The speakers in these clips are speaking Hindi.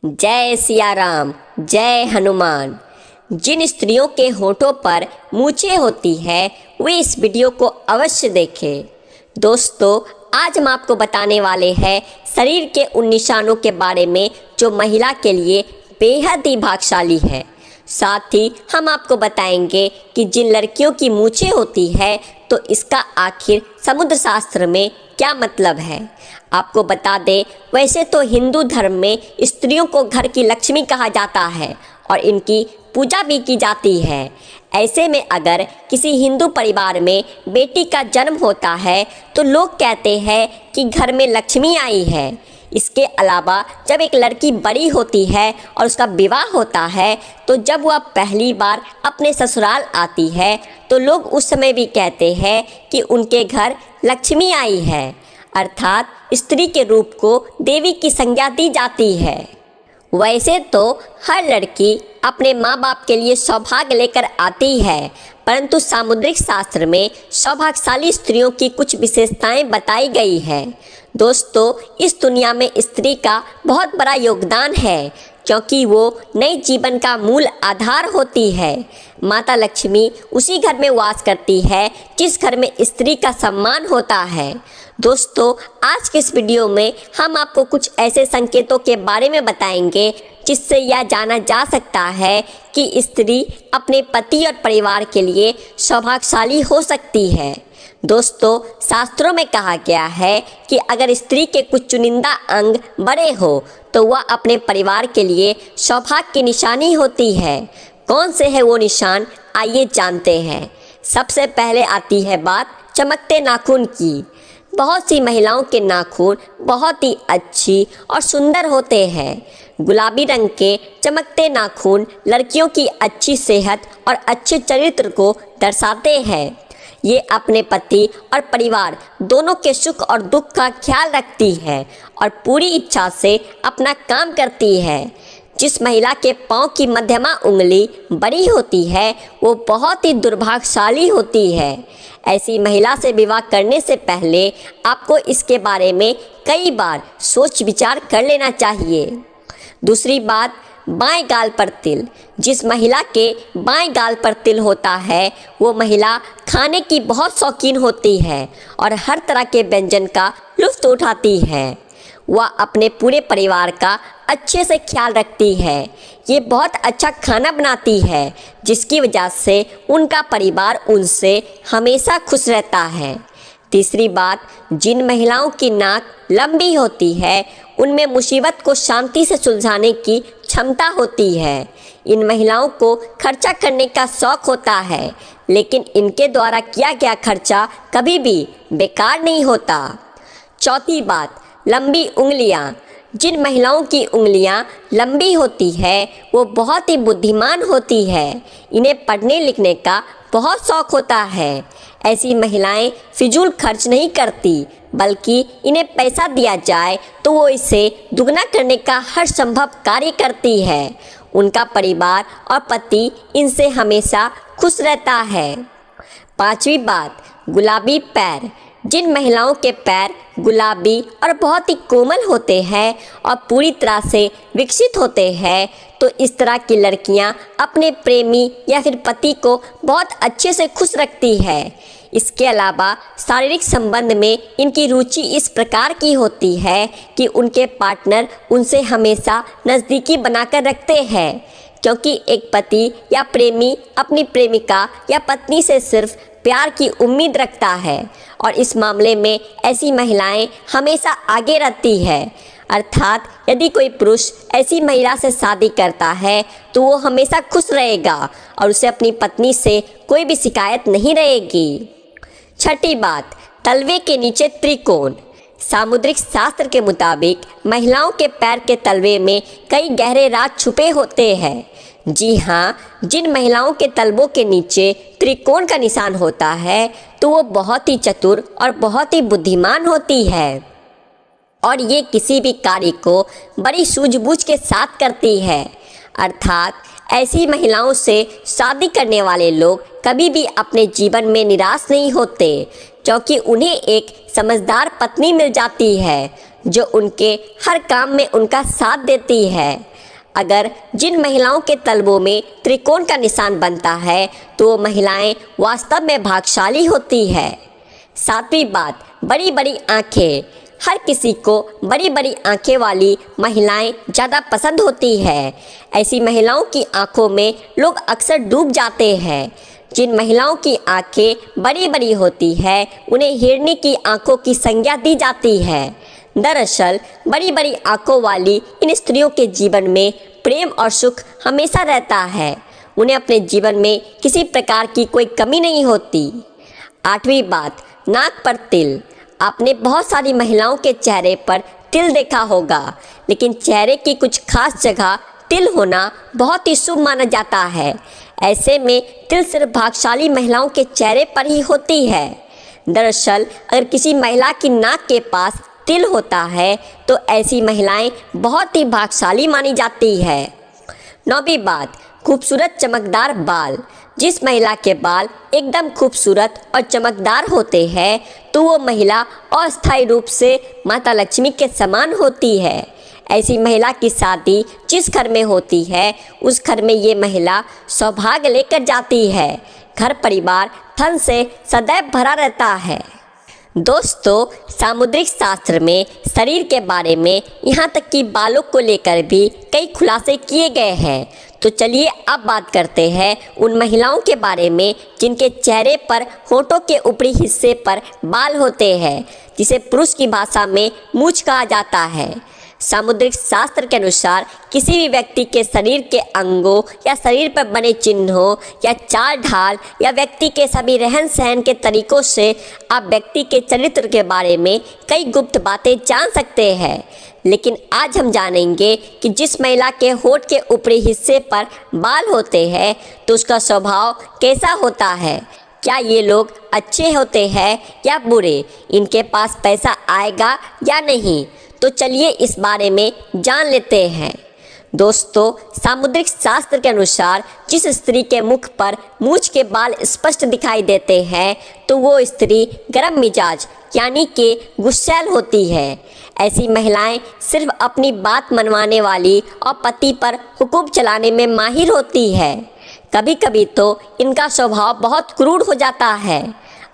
जय सिया राम, जय हनुमान। जिन स्त्रियों के होठों पर मूछें होती है वे इस वीडियो को अवश्य देखें। दोस्तों, आज हम आपको बताने वाले हैं शरीर के उन निशानों के बारे में जो महिला के लिए बेहद ही भाग्यशाली है। साथ ही हम आपको बताएंगे कि जिन लड़कियों की मूछें होती है तो इसका आखिर समुद्र शास्त्र में क्या मतलब है। आपको बता दें, वैसे तो हिंदू धर्म में स्त्रियों को घर की लक्ष्मी कहा जाता है और इनकी पूजा भी की जाती है। ऐसे में अगर किसी हिंदू परिवार में बेटी का जन्म होता है तो लोग कहते हैं कि घर में लक्ष्मी आई है। इसके अलावा जब एक लड़की बड़ी होती है और उसका विवाह होता है तो जब वह पहली बार अपने ससुराल आती है तो लोग उस समय भी कहते हैं कि उनके घर लक्ष्मी आई है, अर्थात स्त्री के रूप को देवी की संज्ञा दी जाती है। वैसे तो हर लड़की अपने माँ बाप के लिए सौभाग्य लेकर आती है, परंतु सामुद्रिक शास्त्र में सौभाग्यशाली स्त्रियों की कुछ विशेषताएं बताई गई है। दोस्तों, इस दुनिया में स्त्री का बहुत बड़ा योगदान है क्योंकि वो नए जीवन का मूल आधार होती है। माता लक्ष्मी उसी घर में वास करती है जिस घर में स्त्री का सम्मान होता है। दोस्तों, आज के इस वीडियो में हम आपको कुछ ऐसे संकेतों के बारे में बताएंगे जिससे यह जाना जा सकता है कि स्त्री अपने पति और परिवार के लिए सौभाग्यशाली हो सकती है। दोस्तों, शास्त्रों में कहा गया है कि अगर स्त्री के कुछ चुनिंदा अंग बड़े हो तो वह अपने परिवार के लिए सौभाग्य की निशानी होती है। कौन से है वो निशान, आइए जानते हैं। सबसे पहले आती है बात चमकते नाखून की। बहुत सी महिलाओं के नाखून बहुत ही अच्छी और सुंदर होते हैं। गुलाबी रंग के चमकते नाखून लड़कियों की अच्छी सेहत और अच्छे चरित्र को दर्शाते हैं। ये अपने पति और परिवार दोनों के सुख और दुख का ख्याल रखती है और पूरी इच्छा से अपना काम करती है। जिस महिला के पाँव की मध्यमा उंगली बड़ी होती है वो बहुत ही दुर्भाग्यशाली होती है। ऐसी महिला से विवाह करने से पहले आपको इसके बारे में कई बार सोच विचार कर लेना चाहिए। दूसरी बात, बाएं गाल पर तिल। जिस महिला के बाएं गाल पर तिल होता है वो महिला खाने की बहुत शौकीन होती है और हर तरह के व्यंजन का लुत्फ उठाती है। वह अपने पूरे परिवार का अच्छे से ख्याल रखती है। ये बहुत अच्छा खाना बनाती है जिसकी वजह से उनका परिवार उनसे हमेशा खुश रहता है। तीसरी बात, जिन महिलाओं की नाक लंबी होती है उनमें मुसीबत को शांति से सुलझाने की क्षमता होती है। इन महिलाओं को खर्चा करने का शौक होता है, लेकिन इनके द्वारा किया गया खर्चा कभी भी बेकार नहीं होता। चौथी बात, लंबी उंगलियां। जिन महिलाओं की उंगलियां लंबी होती है वो बहुत ही बुद्धिमान होती है। इन्हें पढ़ने लिखने का बहुत शौक होता है। ऐसी महिलाएं फिजूल खर्च नहीं करती, बल्कि इन्हें पैसा दिया जाए तो वो इसे दुगना करने का हर संभव कार्य करती है। उनका परिवार और पति इनसे हमेशा खुश रहता है। पांचवी बात, गुलाबी पैर। जिन महिलाओं के पैर गुलाबी और बहुत ही कोमल होते हैं और पूरी तरह से विकसित होते हैं तो इस तरह की लड़कियां अपने प्रेमी या फिर पति को बहुत अच्छे से खुश रखती है। इसके अलावा शारीरिक संबंध में इनकी रुचि इस प्रकार की होती है कि उनके पार्टनर उनसे हमेशा नज़दीकी बनाकर रखते हैं, क्योंकि एक पति या प्रेमी अपनी प्रेमिका या पत्नी से सिर्फ प्यार की उम्मीद रखता है और इस मामले में ऐसी महिलाएं हमेशा आगे रहती है। अर्थात यदि कोई पुरुष ऐसी महिला से शादी करता है तो वो हमेशा खुश रहेगा और उसे अपनी पत्नी से कोई भी शिकायत नहीं रहेगी। छठी बात, तलवे के नीचे त्रिकोण। सामुद्रिक शास्त्र के मुताबिक महिलाओं के पैर के तलवे में कई गहरे राज छुपे होते हैं। जी हाँ, जिन महिलाओं के तलवों के नीचे त्रिकोण का निशान होता है तो वो बहुत ही चतुर और बहुत ही बुद्धिमान होती है और ये किसी भी कार्य को बड़ी सूझबूझ के साथ करती है। अर्थात ऐसी महिलाओं से शादी करने वाले लोग कभी भी अपने जीवन में निराश नहीं होते क्योंकि उन्हें एक समझदार पत्नी मिल जाती है जो उनके हर काम में उनका साथ देती है। अगर जिन महिलाओं के तलवों में त्रिकोण का निशान बनता है तो वो महिलाएं वास्तव में भाग्यशाली होती है। सातवीं बात, बड़ी बड़ी आंखें। हर किसी को बड़ी बड़ी आंखें वाली महिलाएं ज़्यादा पसंद होती है। ऐसी महिलाओं की आंखों में लोग अक्सर डूब जाते हैं। जिन महिलाओं की आंखें बड़ी बड़ी होती है उन्हें हिरनी की आंखों की संज्ञा दी जाती है। दरअसल बड़ी बड़ी आंखों वाली इन स्त्रियों के जीवन में प्रेम और सुख हमेशा रहता है। उन्हें अपने जीवन में किसी प्रकार की कोई कमी नहीं होती। आठवीं बात, नाक पर तिल। आपने बहुत सारी महिलाओं के चेहरे पर तिल देखा होगा, लेकिन चेहरे की कुछ खास जगह तिल होना बहुत ही शुभ माना जाता है। ऐसे में तिल सिर्फ भाग्यशाली महिलाओं के चेहरे पर ही होती है। दरअसल अगर किसी महिला की नाक के पास तिल होता है तो ऐसी महिलाएं बहुत ही भाग्यशाली मानी जाती है। नौवीं बात, खूबसूरत चमकदार बाल। जिस महिला के बाल एकदम खूबसूरत और चमकदार होते हैं तो वो महिला अस्थायी रूप से माता लक्ष्मी के समान होती है। ऐसी महिला की शादी जिस घर में होती है उस घर में ये महिला सौभाग्य लेकर जाती है। घर परिवार धन से सदैव भरा रहता है। दोस्तों, सामुद्रिक शास्त्र में शरीर के बारे में यहाँ तक कि बालों को लेकर भी कई खुलासे किए गए हैं। तो चलिए अब बात करते हैं उन महिलाओं के बारे में जिनके चेहरे पर होठों के ऊपरी हिस्से पर बाल होते हैं, जिसे पुरुष की भाषा में मूंछ कहा जाता है। सामुद्रिक शास्त्र के अनुसार किसी भी व्यक्ति के शरीर के अंगों या शरीर पर बने चिन्हों या चाल ढाल या व्यक्ति के सभी रहन सहन के तरीकों से आप व्यक्ति के चरित्र के बारे में कई गुप्त बातें जान सकते हैं। लेकिन आज हम जानेंगे कि जिस महिला के होठ के ऊपरी हिस्से पर बाल होते हैं तो उसका स्वभाव कैसा होता है। क्या ये लोग अच्छे होते हैं या बुरे, इनके पास पैसा आएगा या नहीं। तो चलिए इस बारे में जान लेते हैं। दोस्तों, सामुद्रिक शास्त्र के अनुसार जिस स्त्री के मुख पर मूंछ के बाल स्पष्ट दिखाई देते हैं तो वो स्त्री गर्म मिजाज यानी कि गुस्सैल होती है। ऐसी महिलाएं सिर्फ अपनी बात मनवाने वाली और पति पर हुक्म चलाने में माहिर होती है। कभी कभी तो इनका स्वभाव बहुत क्रूर हो जाता है।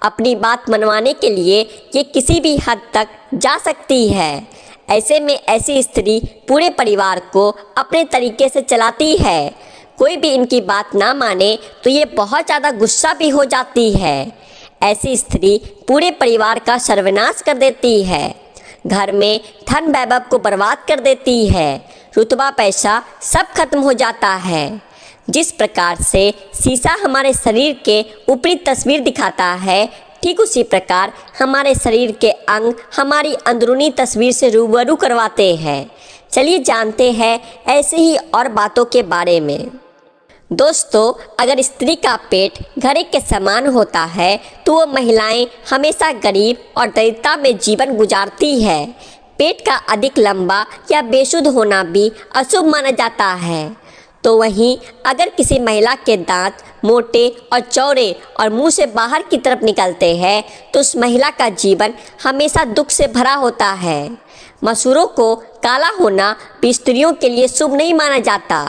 अपनी बात मनवाने के लिए ये किसी भी हद तक जा सकती है। ऐसे में ऐसी स्त्री पूरे परिवार को अपने तरीके से चलाती है। कोई भी इनकी बात ना माने तो ये बहुत ज़्यादा गुस्सा भी हो जाती है। ऐसी स्त्री पूरे परिवार का सर्वनाश कर देती है, घर में धन वैभव को बर्बाद कर देती है, रुतबा पैसा सब खत्म हो जाता है। जिस प्रकार से शीशा हमारे शरीर के ऊपरी तस्वीर दिखाता है, ठीक उसी प्रकार हमारे शरीर के अंग हमारी अंदरूनी तस्वीर से रूबरू करवाते हैं। चलिए जानते हैं ऐसे ही और बातों के बारे में। दोस्तों, अगर स्त्री का पेट घड़े के समान होता है तो वो महिलाएं हमेशा गरीब और दरिद्रता में जीवन गुजारती है। पेट का अधिक लंबा या बेसुध होना भी अशुभ माना जाता है। तो वहीं अगर किसी महिला के दांत मोटे और चौड़े और मुंह से बाहर की तरफ निकलते हैं तो उस महिला का जीवन हमेशा दुख से भरा होता है। मसूरों को काला होना भी स्त्रियों के लिए शुभ नहीं माना जाता।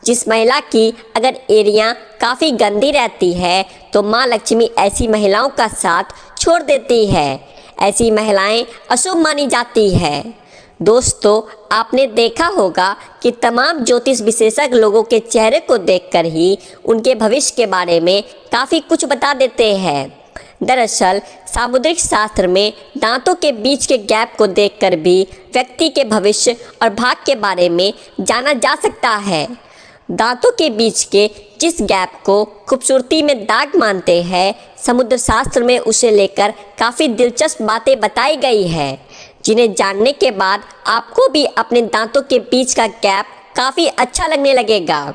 जिस महिला की अगर एड़ियाँ काफ़ी गंदी रहती है तो माँ लक्ष्मी ऐसी महिलाओं का साथ छोड़ देती है। ऐसी महिलाएं अशुभ मानी जाती है। दोस्तों, आपने देखा होगा कि तमाम ज्योतिष विशेषज्ञ लोगों के चेहरे को देखकर ही उनके भविष्य के बारे में काफ़ी कुछ बता देते हैं। दरअसल सामुद्रिक शास्त्र में दांतों के बीच के गैप को देखकर भी व्यक्ति के भविष्य और भाग्य के बारे में जाना जा सकता है। दांतों के बीच के जिस गैप को खूबसूरती में दाग मानते हैं, समुद्र शास्त्र में उसे लेकर काफ़ी दिलचस्प बातें बताई गई है, जिन्हें जानने के बाद आपको भी अपने दांतों के बीच का गैप काफ़ी अच्छा लगने लगेगा।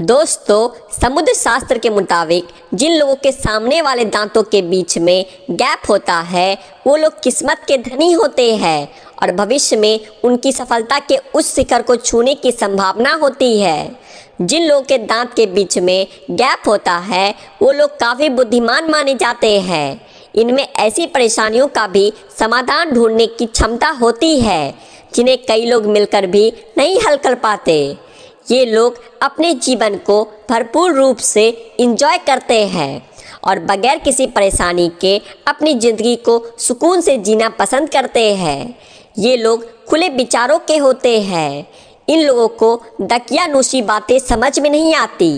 दोस्तों, समुद्र शास्त्र के मुताबिक जिन लोगों के सामने वाले दांतों के बीच में गैप होता है वो लोग किस्मत के धनी होते हैं और भविष्य में उनकी सफलता के उस शिखर को छूने की संभावना होती है। जिन लोगों के दांत के बीच में गैप होता है वो लोग काफ़ी बुद्धिमान माने जाते हैं। इनमें ऐसी परेशानियों का भी समाधान ढूंढने की क्षमता होती है जिन्हें कई लोग मिलकर भी नहीं हल कर पाते। ये लोग अपने जीवन को भरपूर रूप से एंजॉय करते हैं और बगैर किसी परेशानी के अपनी ज़िंदगी को सुकून से जीना पसंद करते हैं। ये लोग खुले विचारों के होते हैं। इन लोगों को दकियानूसी बातें समझ में नहीं आती।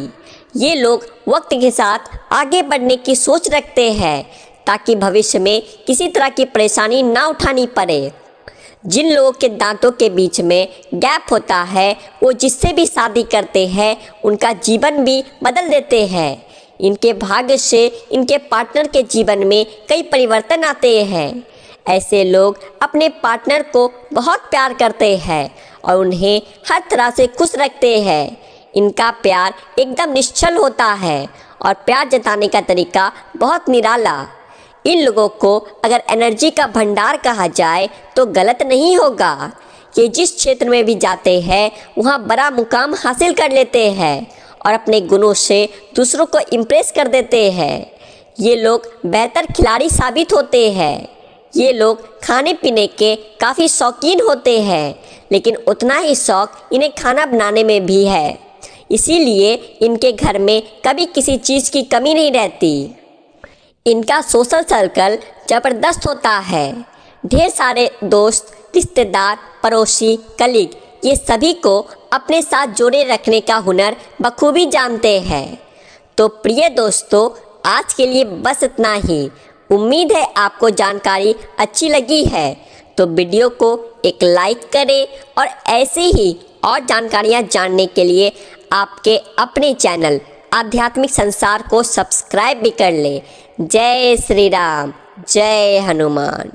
ये लोग वक्त के साथ आगे बढ़ने की सोच रखते हैं ताकि भविष्य में किसी तरह की परेशानी ना उठानी पड़े। जिन लोगों के दांतों के बीच में गैप होता है वो जिससे भी शादी करते हैं उनका जीवन भी बदल देते हैं। इनके भाग्य से इनके पार्टनर के जीवन में कई परिवर्तन आते हैं। ऐसे लोग अपने पार्टनर को बहुत प्यार करते हैं और उन्हें हर तरह से खुश रखते हैं। इनका प्यार एकदम निश्चल होता है और प्यार जताने का तरीका बहुत निराला। इन लोगों को अगर एनर्जी का भंडार कहा जाए तो गलत नहीं होगा। ये जिस क्षेत्र में भी जाते हैं वहाँ बड़ा मुकाम हासिल कर लेते हैं और अपने गुणों से दूसरों को इम्प्रेस कर देते हैं। ये लोग बेहतर खिलाड़ी साबित होते हैं। ये लोग खाने पीने के काफ़ी शौकीन होते हैं, लेकिन उतना ही शौक इन्हें खाना बनाने में भी है। इसीलिए इनके घर में कभी किसी चीज़ की कमी नहीं रहती। इनका सोशल सर्कल ज़बरदस्त होता है। ढेर सारे दोस्त, रिश्तेदार, पड़ोसी, कलीग, ये सभी को अपने साथ जोड़े रखने का हुनर बखूबी जानते हैं। तो प्रिय दोस्तों, आज के लिए बस इतना ही। उम्मीद है आपको जानकारी अच्छी लगी है, तो वीडियो को एक लाइक करें और ऐसे ही और जानकारियाँ जानने के लिए आपके अपने चैनल आध्यात्मिक संसार को सब्सक्राइब भी कर लें। जय श्री राम, जय हनुमान।